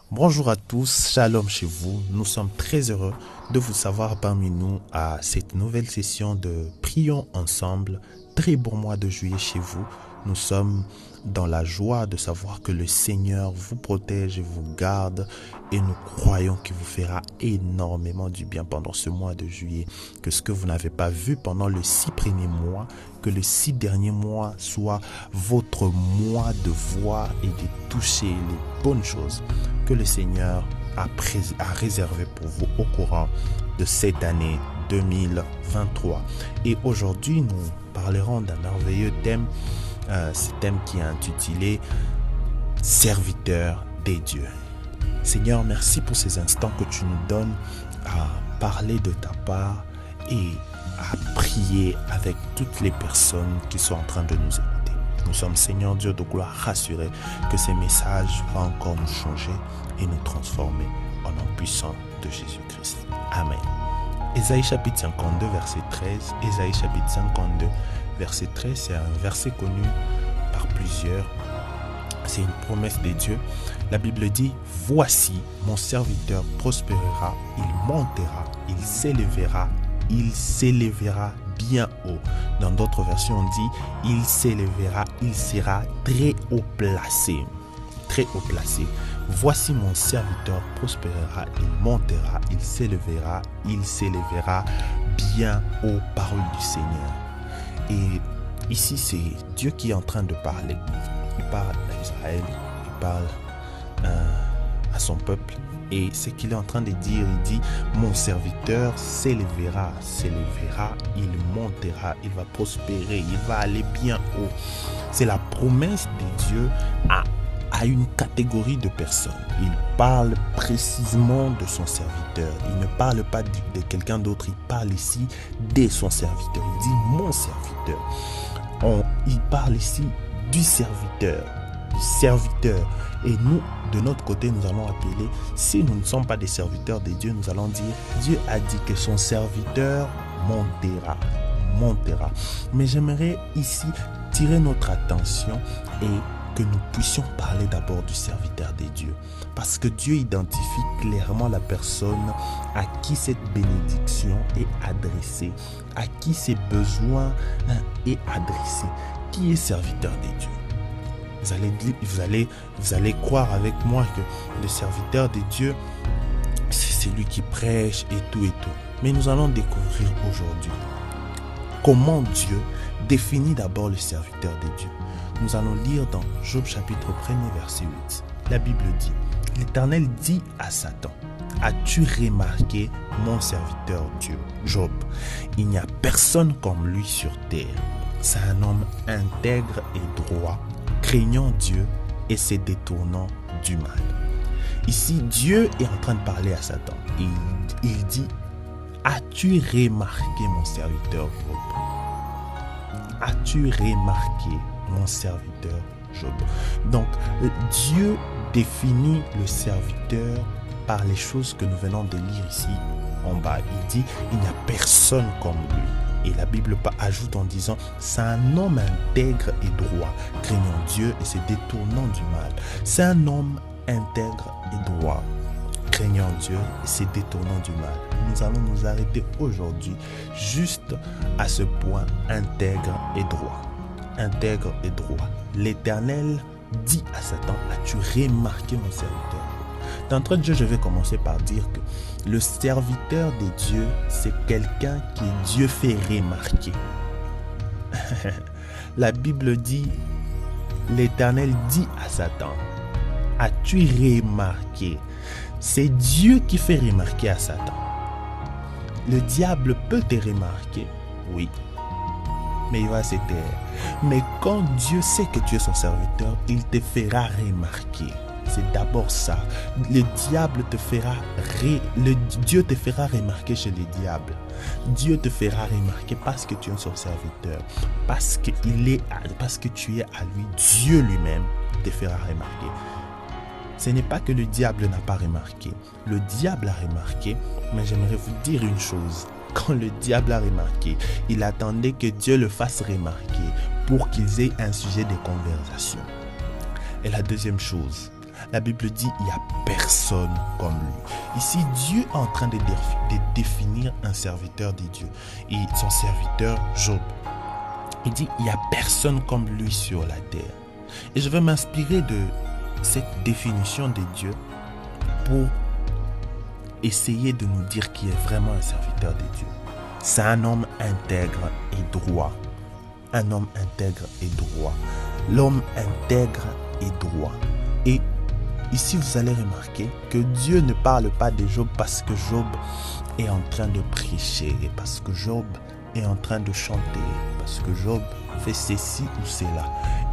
Bonjour à tous, shalom chez vous. Nous sommes très heureux de vous savoir parmi nous à cette nouvelle session de Prions ensemble. Très bon mois de juillet chez vous. Nous sommes dans la joie de savoir que le Seigneur vous protège et vous garde et nous croyons qu'il vous fera énormément du bien pendant ce mois de juillet. Que ce que vous n'avez pas vu pendant les 6 premiers mois, que les 6 derniers mois soient votre mois de voir et de toucher les bonnes choses que le Seigneur a réservé pour vous au courant de cette année 2023. Et aujourd'hui, nous parlerons d'un merveilleux thème, ce thème qui est intitulé « Serviteur des dieux ». Seigneur, merci pour ces instants que tu nous donnes à parler de ta part et à prier avec toutes les personnes qui sont en train de nous écouter. Nous sommes, Seigneur Dieu de gloire, rassurés que ces messages vont encore nous changer et nous transformer en homme puissant de Jésus-Christ. Amen. Ésaïe chapitre 52, verset 13. Ésaïe chapitre 52, verset 13, c'est un verset connu par plusieurs. C'est une promesse de Dieu. La Bible dit « Voici, mon serviteur prospérera, il montera, il s'élèvera bien haut. » Dans d'autres versions, on dit « Il s'élèvera, il sera très haut placé. » Très haut placé. Voici mon serviteur prospérera, il montera, il s'élèvera bien haut. Parole du Seigneur. Et ici, c'est Dieu qui est en train de parler. Il parle à Israël, il parle à son peuple. Et ce qu'il est en train de dire, il dit, mon serviteur s'élèvera, il montera, il va prospérer, il va aller bien haut. C'est la promesse de Dieu à une catégorie de personnes. Il parle précisément de son serviteur. Il ne parle pas de quelqu'un d'autre, il parle ici de son serviteur. Il dit mon serviteur. Il parle ici du serviteur. Et nous, de notre côté, nous allons appeler, si nous ne sommes pas des serviteurs de Dieu, nous allons dire, Dieu a dit que son serviteur montera. Mais j'aimerais ici tirer notre attention et que nous puissions parler d'abord du serviteur des dieux. Parce que Dieu identifie clairement la personne à qui cette bénédiction est adressée, à qui ces besoins est adressé. Qui est serviteur des dieux? Vous allez croire avec moi que le serviteur de Dieu, c'est celui qui prêche et tout. Mais nous allons découvrir aujourd'hui comment Dieu définit d'abord le serviteur de Dieu. Nous allons lire dans Job chapitre 1er verset 8. La Bible dit, l'Éternel dit à Satan, as-tu remarqué mon serviteur Dieu, Job? Il n'y a personne comme lui sur terre. C'est un homme intègre et droit, craignant Dieu et se détournant du mal. Ici, Dieu est en train de parler à Satan. Il dit, as-tu remarqué mon serviteur Job? As-tu remarqué mon serviteur Job? Donc, Dieu définit le serviteur par les choses que nous venons de lire ici en bas. Il dit, il n'y a personne comme lui. Et la Bible ajoute en disant, c'est un homme intègre et droit, craignant Dieu et se détournant du mal. C'est un homme intègre et droit, craignant Dieu et se détournant du mal. Nous allons nous arrêter aujourd'hui juste à ce point intègre et droit. Intègre et droit. L'Éternel dit à Satan, as-tu remarqué mon serviteur? D'entrée de jeu, je vais commencer par dire que le serviteur des dieux, c'est quelqu'un qui Dieu fait remarquer. La Bible dit, l'Éternel dit à Satan, as-tu remarqué? C'est Dieu qui fait remarquer à Satan. Le diable peut te remarquer, oui, mais il va se taire. Mais quand Dieu sait que tu es son serviteur, il te fera remarquer. C'est d'abord ça. Le diable te fera Dieu te fera remarquer chez le diable. Dieu te fera remarquer parce que tu es son serviteur, parce que tu es à lui. Dieu lui-même te fera remarquer. Ce n'est pas que le diable n'a pas remarqué. Le diable a remarqué, mais j'aimerais vous dire une chose. Quand le diable a remarqué, il attendait que Dieu le fasse remarquer pour qu'ils aient un sujet de conversation. Et la deuxième chose, La Bible dit il n'y a personne comme lui. Ici, Dieu est en train de définir un serviteur de Dieu. Et son serviteur, Job. Il dit il n'y a personne comme lui sur la terre. Et je vais m'inspirer de cette définition de Dieu pour essayer de nous dire qui est vraiment un serviteur de Dieu. C'est un homme intègre et droit. Un homme intègre et droit. L'homme intègre et droit. Et ici, vous allez remarquer que Dieu ne parle pas de Job parce que Job est en train de prêcher, parce que Job est en train de chanter, parce que Job fait ceci ou cela.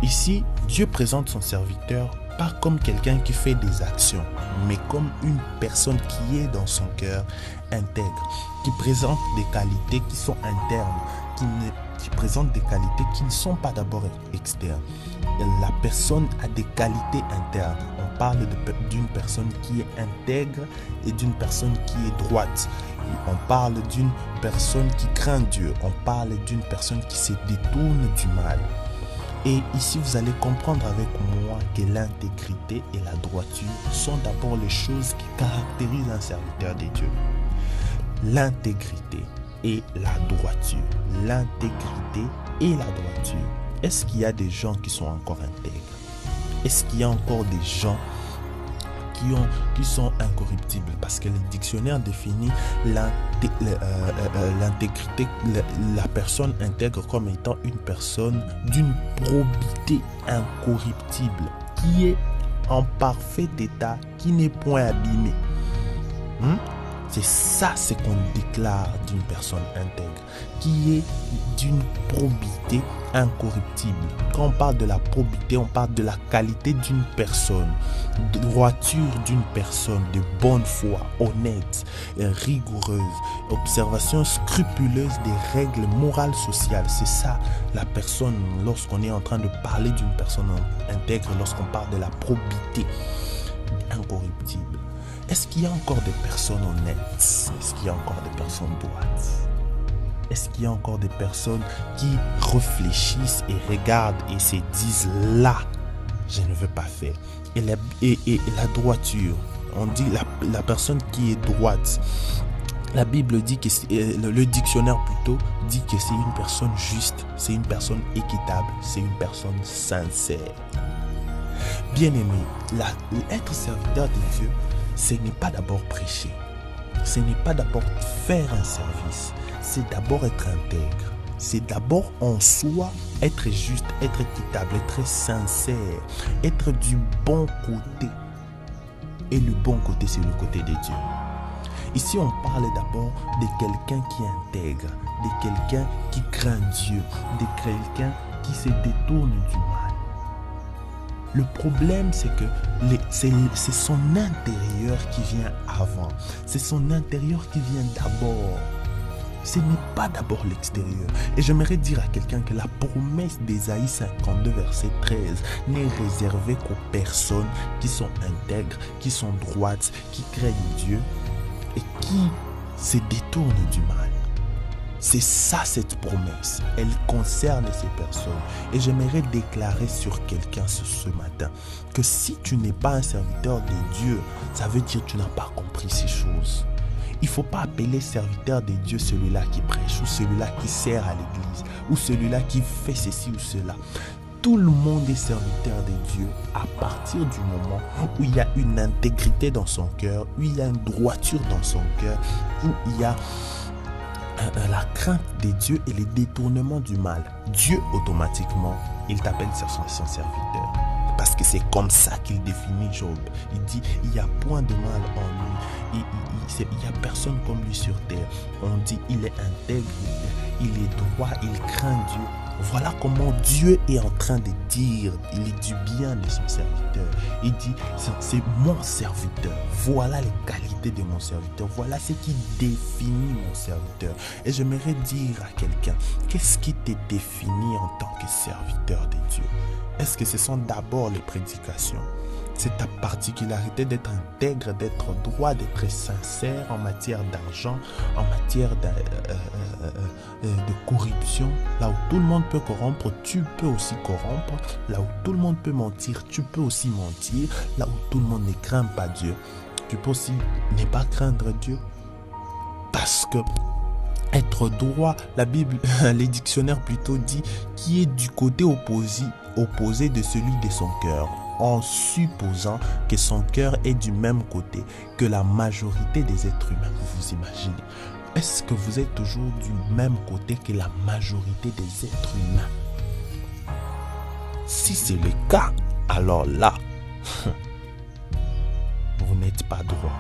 Ici, Dieu présente son serviteur pas comme quelqu'un qui fait des actions, mais comme une personne qui est dans son cœur intègre, qui présente des qualités qui sont internes, qui présente des qualités qui ne sont pas d'abord externes. La personne a des qualités internes. On parle d'une personne qui est intègre et d'une personne qui est droite. On parle d'une personne qui craint Dieu. On parle d'une personne qui se détourne du mal. Et ici, vous allez comprendre avec moi que l'intégrité et la droiture sont d'abord les choses qui caractérisent un serviteur de Dieu. L'intégrité et la droiture. L'intégrité et la droiture. Est-ce qu'il y a des gens qui sont encore intègres? Est-ce qu'il y a encore des gens qui sont incorruptibles? Parce que le dictionnaire définit l'intégrité, la personne intègre comme étant une personne d'une probité incorruptible, qui est en parfait état, qui n'est point abîmée. C'est ça, c'est qu'on déclare d'une personne intègre, qui est d'une probité incorruptible. Quand on parle de la probité, on parle de la qualité d'une personne, de droiture d'une personne, de bonne foi, honnête, rigoureuse, observation scrupuleuse des règles morales sociales. C'est ça la personne, lorsqu'on est en train de parler d'une personne intègre, lorsqu'on parle de la probité incorruptible. Est-ce qu'il y a encore des personnes honnêtes? Est-ce qu'il y a encore des personnes droites? Est-ce qu'il y a encore des personnes qui réfléchissent et regardent et se disent là, je ne veux pas faire? Et la droiture, on dit la personne qui est droite. La Bible dit que le dictionnaire plutôt dit que c'est une personne juste, c'est une personne équitable, c'est une personne sincère. Bien-aimé, être serviteur de Dieu, ce n'est pas d'abord prêcher, ce n'est pas d'abord faire un service, c'est d'abord être intègre, c'est d'abord en soi être juste, être équitable, être sincère, être du bon côté. Et le bon côté, c'est le côté de Dieu. Ici, on parle d'abord de quelqu'un qui est intègre, de quelqu'un qui craint Dieu, de quelqu'un qui se détourne du mal. Le problème, c'est que c'est son intérieur qui vient avant. C'est son intérieur qui vient d'abord. Ce n'est pas d'abord l'extérieur. Et j'aimerais dire à quelqu'un que la promesse d'Ésaïe 52, verset 13 n'est réservée qu'aux personnes qui sont intègres, qui sont droites, qui craignent Dieu et qui se détournent du mal. C'est ça, cette promesse. Elle concerne ces personnes. Et j'aimerais déclarer sur quelqu'un ce matin que si tu n'es pas un serviteur de Dieu, ça veut dire que tu n'as pas compris ces choses. Il ne faut pas appeler serviteur de Dieu celui-là qui prêche ou celui-là qui sert à l'église ou celui-là qui fait ceci ou cela. Tout le monde est serviteur de Dieu à partir du moment où il y a une intégrité dans son cœur, où il y a une droiture dans son cœur, où il y a la crainte de Dieu et le détournement du mal. Dieu, automatiquement, il t'appelle son serviteur. Parce que c'est comme ça qu'il définit Job. Il dit, il n'y a point de mal en lui. Il n'y a personne comme lui sur terre. On dit, il est intègre, il est droit, il craint Dieu. Voilà comment Dieu est en train de dire, il est du bien de son serviteur. Il dit, c'est mon serviteur. Voilà les qualités de mon serviteur. Voilà ce qui définit mon serviteur. Et j'aimerais dire à quelqu'un, qu'est-ce qui te définit en tant que serviteur de Dieu? Est-ce que ce sont d'abord les prédications? C'est ta particularité d'être intègre, d'être droit, d'être sincère en matière d'argent, en matière de corruption. Là où tout le monde peut corrompre, tu peux aussi corrompre. Là où tout le monde peut mentir, tu peux aussi mentir. Là où tout le monde ne craint pas Dieu, tu peux aussi ne pas craindre Dieu. Parce que être droit, la Bible, les dictionnaires plutôt dit, qui est du côté opposé de celui de son cœur, en supposant que son cœur est du même côté que la majorité des êtres humains. Vous vous imaginez? Est-ce que vous êtes toujours du même côté que la majorité des êtres humains? Si c'est le cas, alors là, vous n'êtes pas droit.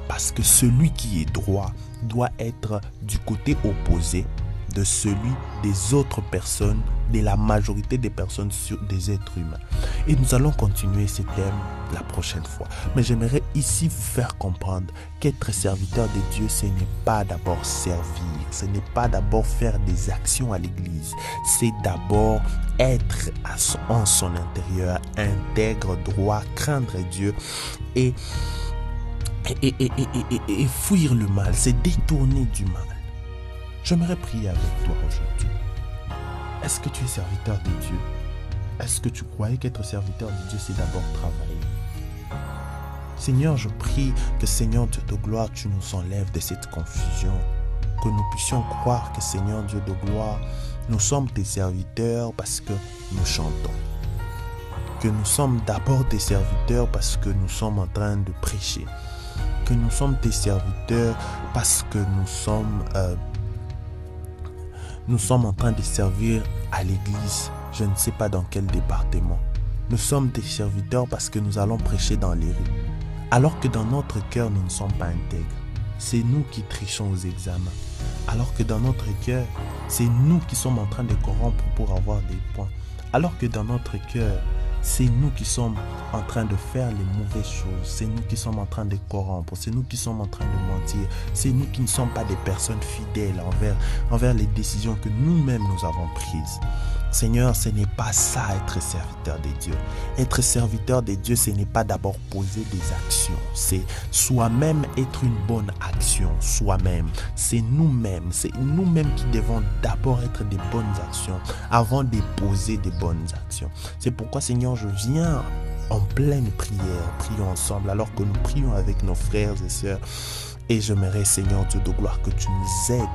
Parce que celui qui est droit doit être du côté opposé de celui des autres personnes, de la majorité des personnes, des êtres humains. Et nous allons continuer ce thème la prochaine fois. Mais j'aimerais ici vous faire comprendre qu'être serviteur de Dieu, ce n'est pas d'abord servir, ce n'est pas d'abord faire des actions à l'église, c'est d'abord être en son intérieur, intègre, droit, craindre Dieu et fuir le mal, c'est détourner du mal. J'aimerais prier avec toi aujourd'hui. Est-ce que tu es serviteur de Dieu? Est-ce que tu croyais qu'être serviteur de Dieu, c'est d'abord travailler? Seigneur, je prie que Seigneur Dieu de gloire, tu nous enlèves de cette confusion. Que nous puissions croire que Seigneur Dieu de gloire, nous sommes tes serviteurs parce que nous chantons. Que nous sommes d'abord tes serviteurs parce que nous sommes en train de prêcher. Que nous sommes tes serviteurs parce que nous sommes en train de servir à l'église, je ne sais pas dans quel département. Nous sommes tes serviteurs parce que nous allons prêcher dans les rues. Alors que dans notre cœur, nous ne sommes pas intègres. C'est nous qui trichons aux examens. Alors que dans notre cœur, c'est nous qui sommes en train de corrompre pour avoir des points. Alors que dans notre cœur, c'est nous qui sommes en train de faire les mauvaises choses. C'est nous qui sommes en train de corrompre. C'est nous qui sommes en train de mentir. C'est nous qui ne sommes pas des personnes fidèles envers les décisions que nous-mêmes nous avons prises. Seigneur, ce n'est pas ça être serviteur de Dieu. Être serviteur de Dieu, ce n'est pas d'abord poser des actions. C'est soi-même être une bonne action. Soi-même. C'est nous-mêmes qui devons d'abord être des bonnes actions avant de poser des bonnes actions. C'est pourquoi, Seigneur, je viens en pleine prière. Prions ensemble alors que nous prions avec nos frères et sœurs. Et j'aimerais, Seigneur Dieu de gloire, que tu nous aides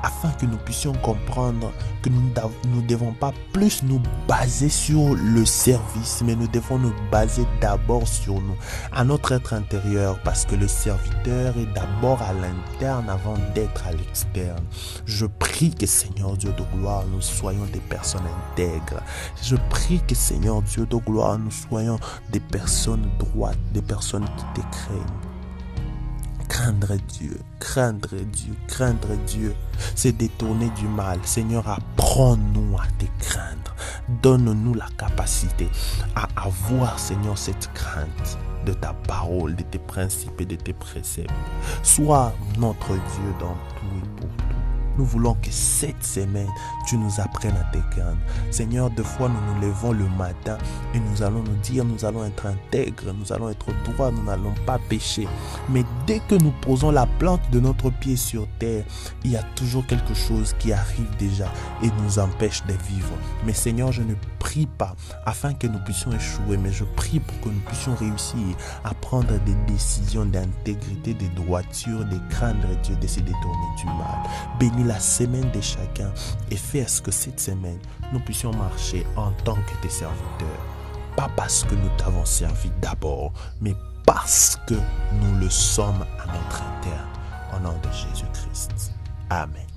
afin que nous puissions comprendre que nous ne devons pas plus nous baser sur le service, mais nous devons nous baser d'abord sur nous, à notre être intérieur, parce que le serviteur est d'abord à l'interne avant d'être à l'externe. Je prie que, Seigneur Dieu de gloire, nous soyons des personnes intègres. Je prie que, Seigneur Dieu de gloire, nous soyons des personnes droites, des personnes qui te craignent. Craindre Dieu, craindre Dieu, craindre Dieu, c'est détourner du mal. Seigneur, apprends-nous à te craindre. Donne-nous la capacité à avoir, Seigneur, cette crainte de ta parole, de tes principes et de tes préceptes. Sois notre Dieu dans tout et pour tout. Nous voulons que cette semaine, tu nous apprennes à te craindre. Seigneur, deux fois, nous nous levons le matin et nous allons nous dire, nous allons être intègres, nous allons être droits, nous n'allons pas pécher. Mais dès que nous posons la plante de notre pied sur terre, il y a toujours quelque chose qui arrive déjà et nous empêche de vivre. Mais Seigneur, je ne prie pas afin que nous puissions échouer, mais je prie pour que nous puissions réussir à prendre des décisions d'intégrité, de droiture, de craindre Dieu, de se détourner du mal. Bénis la semaine de chacun et fais à ce que cette semaine, nous puissions marcher en tant que tes serviteurs. Pas parce que nous t'avons servi d'abord, mais parce que nous le sommes à notre interne. Au nom de Jésus-Christ. Amen.